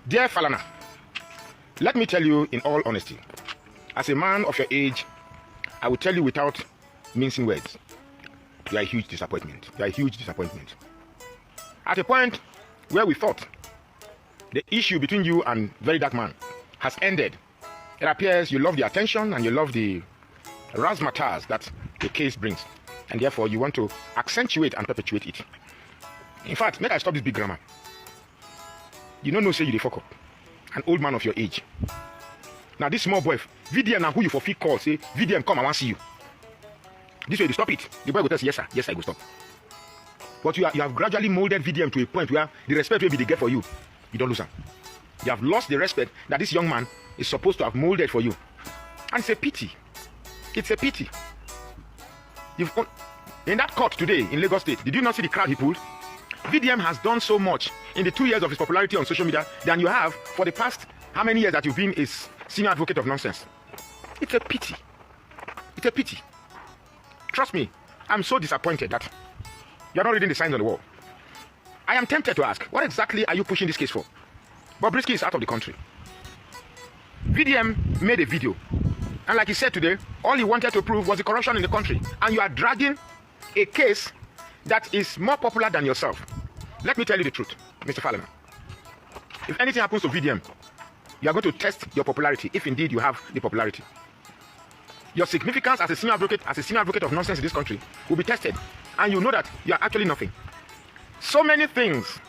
Dear Falana, let me tell you in all honesty, as a man of your age, I will tell you without mincing words, you are a huge disappointment. You are a huge disappointment. At a point where we thought the issue between you and Very Dark Man has ended, it appears you love the attention and you love the razzmatazz that the case brings, and therefore you want to accentuate and perpetuate it. In fact, make I stop this big grammar. You don't know, say you dey fuck up. An old man of your age. Now this small boy, VDM now who you for fee call, say, VDM come, I want to see you. This way, you stop it. The boy will tell you, yes sir, yes I will stop. But you have gradually molded VDM to a point where the respect will be the get for you. You don't lose him. You have lost the respect that this young man is supposed to have molded for you. And it's a pity. It's a pity. In that court today in Lagos State, did you not see the crowd he pulled? VDM has done so much in the 2 years of his popularity on social media than you have for the past how many years that you've been a senior advocate of nonsense. It's a pity. It's a pity. Trust me, I'm so disappointed that you're not reading the signs on the wall. I am tempted to ask, what exactly are you pushing this case for? Bobrisky is out of the country. VDM made a video, and like he said today, all he wanted to prove was the corruption in the country, and you are dragging a case that is more popular than yourself. Let me tell you the truth, Mr. Falana. If anything happens to VDM, you are going to test your popularity, if indeed you have the popularity. Your significance as a senior advocate of nonsense in this country will be tested, and you know that you are actually nothing. So many things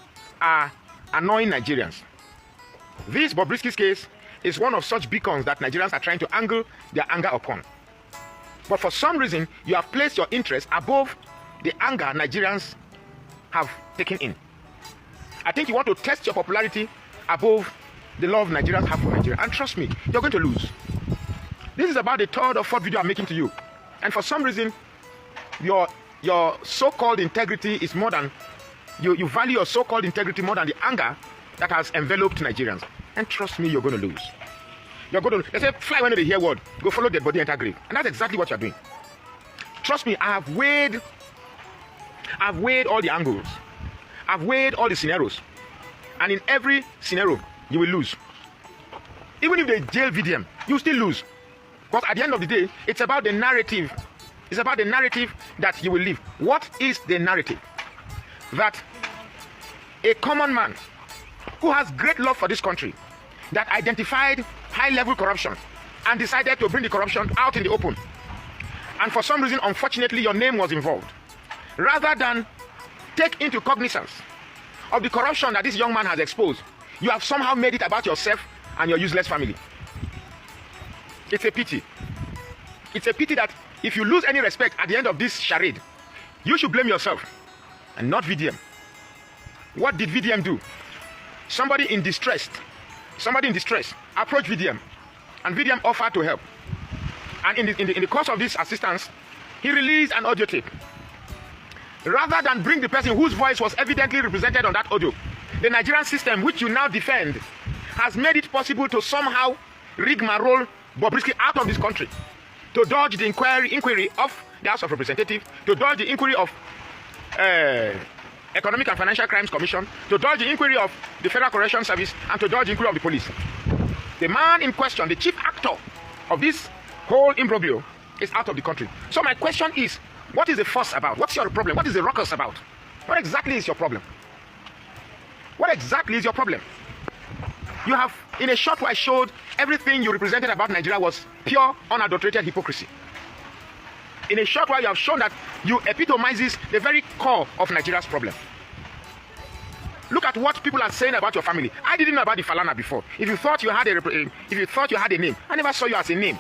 are annoying Nigerians. This Bobrisky's case is one of such beacons that Nigerians are trying to angle their anger upon. But for some reason, you have placed your interest above the anger Nigerians have taken in. I think you want to test your popularity above the love Nigerians have for Nigeria. And trust me, you're going to lose. This is about the third or fourth video I'm making to you. And for some reason, your so-called integrity is more than, you value your so-called integrity more than the anger that has enveloped Nigerians. And trust me, you're going to lose. You're going to, they say, fly when they hear word, go follow dead body, enter grave. And that's exactly what you're doing. Trust me, I've weighed all the angles. I've weighed all the scenarios. And in every scenario, you will lose. Even if they jail VDM, you still lose. Because at the end of the day, it's about the narrative. It's about the narrative that you will live. What is the narrative? That a common man who has great love for this country, that identified high-level corruption and decided to bring the corruption out in the open. And for some reason, unfortunately, your name was involved. Rather than take into cognizance of the corruption that this young man has exposed, you have somehow made it about yourself and your useless family. It's a pity. It's a pity that if you lose any respect at the end of this charade, you should blame yourself and not VDM. What did VDM do? Somebody in distress approached VDM, and VDM offered to help. And in the course of this assistance, he released an audio tape. Rather than bring the person whose voice was evidently represented on that audio, the Nigerian system, which you now defend, has made it possible to somehow rigmarole Bobrisky out of this country, to dodge the inquiry of the House of Representatives, to dodge the inquiry of Economic and Financial Crimes Commission, to dodge the inquiry of the Federal Corrections Service, and to dodge the inquiry of the police. The man in question, the chief actor of this whole imbroglio, is out of the country. So my question is, what is the fuss about? What's your problem? What is the ruckus about? What exactly is your problem? What exactly is your problem? You have, in a short while, showed everything you represented about Nigeria was pure, unadulterated hypocrisy. In a short while, you have shown that you epitomizes the very core of Nigeria's problem. Look at what people are saying about your family. I didn't know about the Falana before. If you thought you had a name, I never saw you as a name.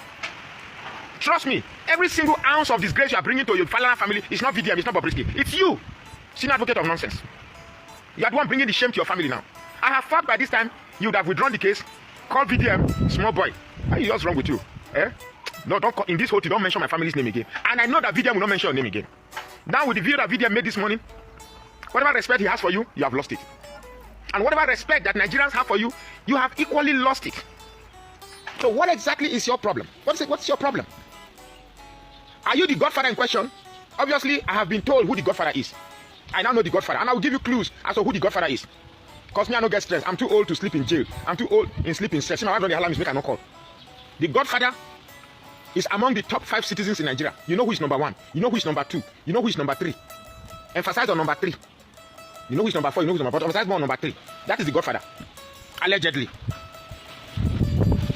Trust me, every single ounce of disgrace you are bringing to your Falana family is not VDM, it's not Bobrisky. It's you, senior advocate of nonsense. You are the one bringing the shame to your family now. I have thought by this time you would have withdrawn the case, called VDM, small boy. What's wrong with you? Eh? No, don't call, in this whole thing, don't mention my family's name again. And I know that VDM will not mention your name again. Now with the video that VDM made this morning, whatever respect he has for you, you have lost it. And whatever respect that Nigerians have for you, you have equally lost it. So what exactly is your problem? What's your problem? Are you the Godfather in question? Obviously, I have been told who the Godfather is. I now know the Godfather, and I will give you clues as to who the Godfather is. Because me, I don't get stress. I'm too old to sleep in jail. I'm too old in sleeping stress. My wife don't alarm is make I no call. The Godfather is among the top 5 citizens in Nigeria. You know who is number 1. You know who is number 2. You know who is number 3. Emphasize on number 3. You know who is number 4. You know who is number 4. Emphasize more on number 3. That is the Godfather. Allegedly.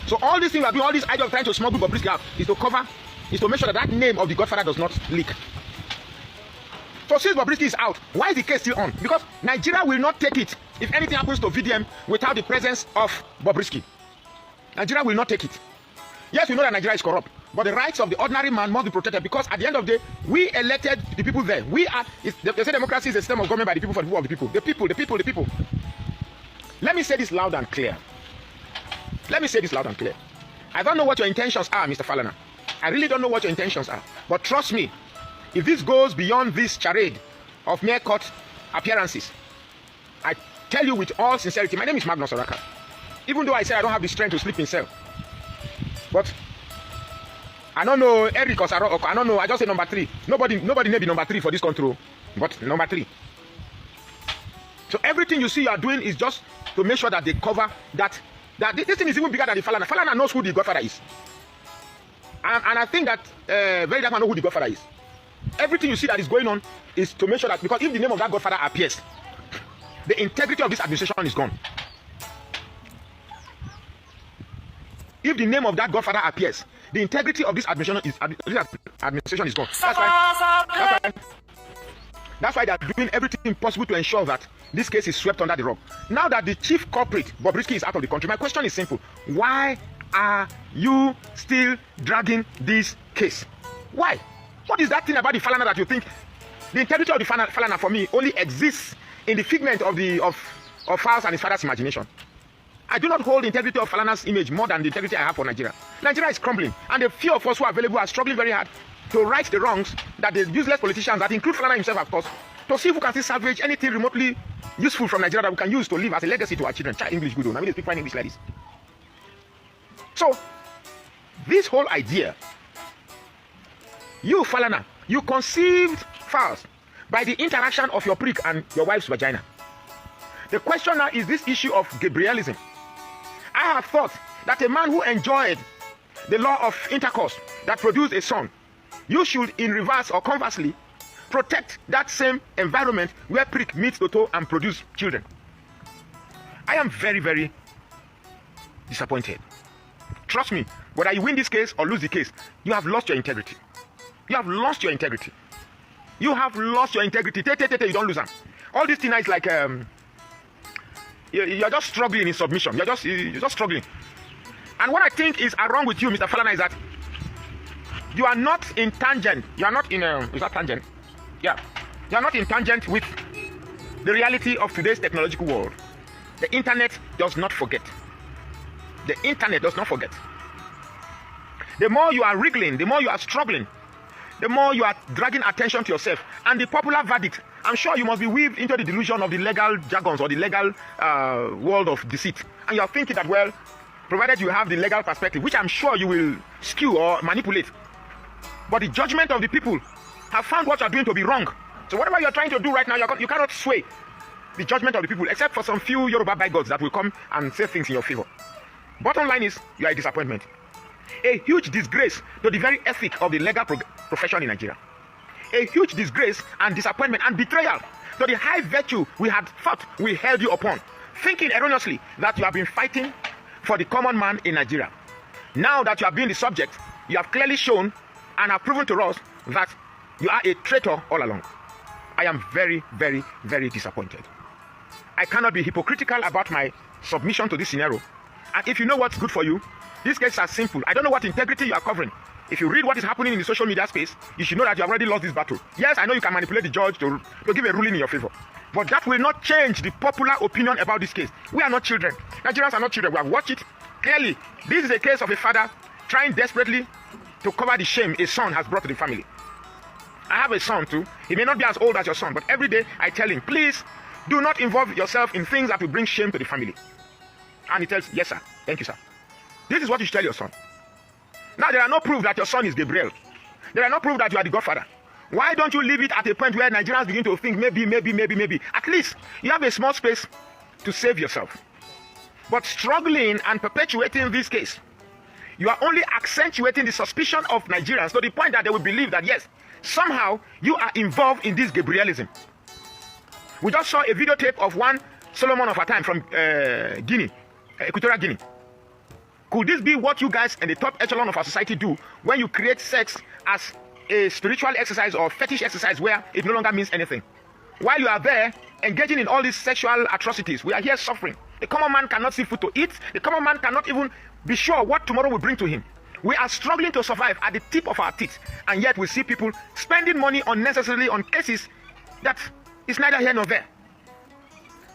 So all these things we are doing, all this idea of trying to smuggle Bobrisky out is to cover, is to make sure that that name of the Godfather does not leak. So since Bobrisky is out, why is the case still on? Because Nigeria will not take it if anything happens to VDM without the presence of Bobrisky. Nigeria will not take it. Yes, we know that Nigeria is corrupt, but the rights of the ordinary man must be protected because at the end of the day, we elected the people there. We are, they say democracy is a system of government by the people for the people of the people. The people, the people, the people. Let me say this loud and clear. Let me say this loud and clear. I don't know what your intentions are, Mr. Falana. I really don't know what your intentions are. But trust me, if this goes beyond this charade of mere cut appearances, I tell you with all sincerity, my name is Magnus Oraka. Even though I say I don't have the strength to sleep in cell. But I don't know Eric or Sarah, I don't know, I just say number 3. Nobody may be number 3 for this control, but number 3. So everything you see you are doing is just to make sure that they cover that this thing is even bigger than the Falana. Falana knows who the Godfather is. And I think that very dark man know who the Godfather is. Everything you see that is going on is to make sure that, because if the name of that Godfather appears, the integrity of this administration is gone. If the name of that Godfather appears, the integrity of this administration is gone. That's why they are doing everything possible to ensure that this case is swept under the rug. Now that the chief culprit, Bobrisky, is out of the country, my question is simple. Why are you still dragging this case? Why? What is that thing about the Falana that you think the integrity of the Falana for me only exists in the figment of Falz and his father's imagination? I do not hold the integrity of Falana's image more than the integrity I have for Nigeria. Nigeria is crumbling, and the few of us who are available are struggling very hard to right the wrongs that the useless politicians, that include Falana himself, have caused, to see if we can still salvage anything remotely useful from Nigeria that we can use to live as a legacy to our children. Try English good. I mean, they speak fine English like this. So, this whole idea, you, Falana, you conceived Falz by the interaction of your prick and your wife's vagina. The question now is this issue of Gabrielism. I have thought that a man who enjoyed the law of intercourse that produced a son, you should, in reverse or conversely, protect that same environment where prick meets Toto and produce children. I am very, very disappointed. Trust me, whether you win this case or lose the case, you have lost your integrity. You have lost your integrity. You have lost your integrity. You don't lose them. All this thing is like you're just struggling in submission. You're just struggling. And what I think is wrong with you, Mr. Falana, is that you are not in tangent. You are not in is that tangent? Yeah. You are not in tangent with the reality of today's technological world. The internet does not forget. The internet does not forget. The more you are wriggling, the more you are struggling, the more you are dragging attention to yourself. And the popular verdict, I'm sure you must be weaved into the delusion of the legal jargons or the legal world of deceit. And you are thinking that, well, provided you have the legal perspective, which I'm sure you will skew or manipulate. But the judgment of the people have found what you are doing to be wrong. So whatever you are trying to do right now, you cannot sway the judgment of the people, except for some few Yoruba bigots that will come and say things in your favor. Bottom line is, you are a disappointment. A huge disgrace to the very ethic of the legal profession in Nigeria. A huge disgrace and disappointment and betrayal to the high virtue we had thought we held you upon, thinking erroneously that you have been fighting for the common man in Nigeria. Now that you have been the subject, you have clearly shown and have proven to us that you are a traitor all along. I am very, very, very disappointed. I cannot be hypocritical about my submission to this scenario. And if you know what's good for you, these cases are simple. I don't know what integrity you are covering. If you read what is happening in the social media space, you should know that you have already lost this battle. Yes, I know you can manipulate the judge to give a ruling in your favor. But that will not change the popular opinion about this case. We are not children. Nigerians are not children. We have watched it clearly. This is a case of a father trying desperately to cover the shame a son has brought to the family. I have a son too. He may not be as old as your son, but every day I tell him, please do not involve yourself in things that will bring shame to the family. And he tells, yes sir, thank you sir. This is what you should tell your son. Now there are no proof that your son is Gabriel. There are no proof that you are the Godfather. Why don't you leave it at a point where Nigerians begin to think maybe. At least you have a small space to save yourself. But struggling and perpetuating this case, you are only accentuating the suspicion of Nigerians to the point that they will believe that, yes, somehow you are involved in this Gabrielism. We just saw a videotape of one Solomon of our time from Guinea, Equatorial Guinea. Could this be what you guys in the top echelon of our society do when you create sex as a spiritual exercise or fetish exercise where it no longer means anything? While you are there engaging in all these sexual atrocities, we are here suffering. The common man cannot see food to eat. The common man cannot even be sure what tomorrow will bring to him. We are struggling to survive at the tip of our teeth, and yet we see people spending money unnecessarily on cases that is neither here nor there.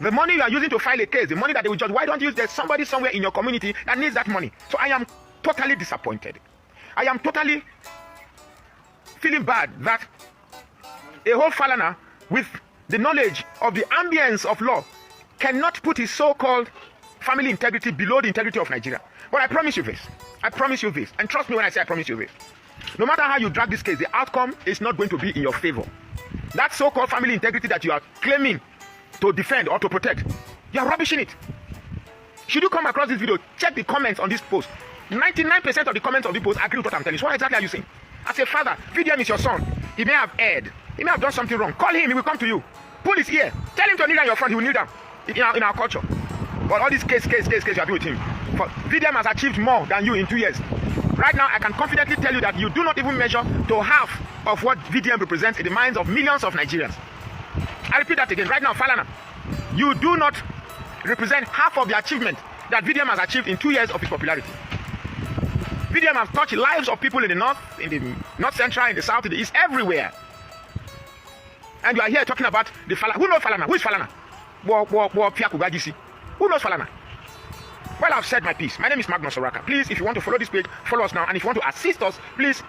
The money you are using to file a case, the money that they will judge, why don't you use there's somebody somewhere in your community that needs that money? So I am totally disappointed. I am totally feeling bad that a whole Falana with the knowledge of the ambience of law cannot put his so-called family integrity below the integrity of Nigeria. But I promise you this. I promise you this. And trust me when I say I promise you this. No matter how you drag this case, the outcome is not going to be in your favor. That so-called family integrity that you are claiming to defend or to protect, you are rubbishing it. Should you come across this video, check the comments on this post. 99% of the comments of the post agree with what I'm telling you. So what exactly are you saying? As a father, VDM is your son. He may have erred. He may have done something wrong. Call him, he will come to you. Pull his ear. Tell him to kneel down your front, he will kneel down. In our culture. But all these case you are doing with him. For VDM has achieved more than you in 2 years. Right now, I can confidently tell you that you do not even measure to half of what VDM represents in the minds of millions of Nigerians. I repeat that again. Right now, Falana, you do not represent half of the achievement that VDM has achieved in 2 years of its popularity. VDM has touched lives of people in the north central, in the south, in the east, everywhere. And you are here talking about the Falana. Who knows Falana? Who is Falana? Who knows Falana? Well, I've said my piece. My name is Magnus Oraka. Please, if you want to follow this page, follow us now. And if you want to assist us, please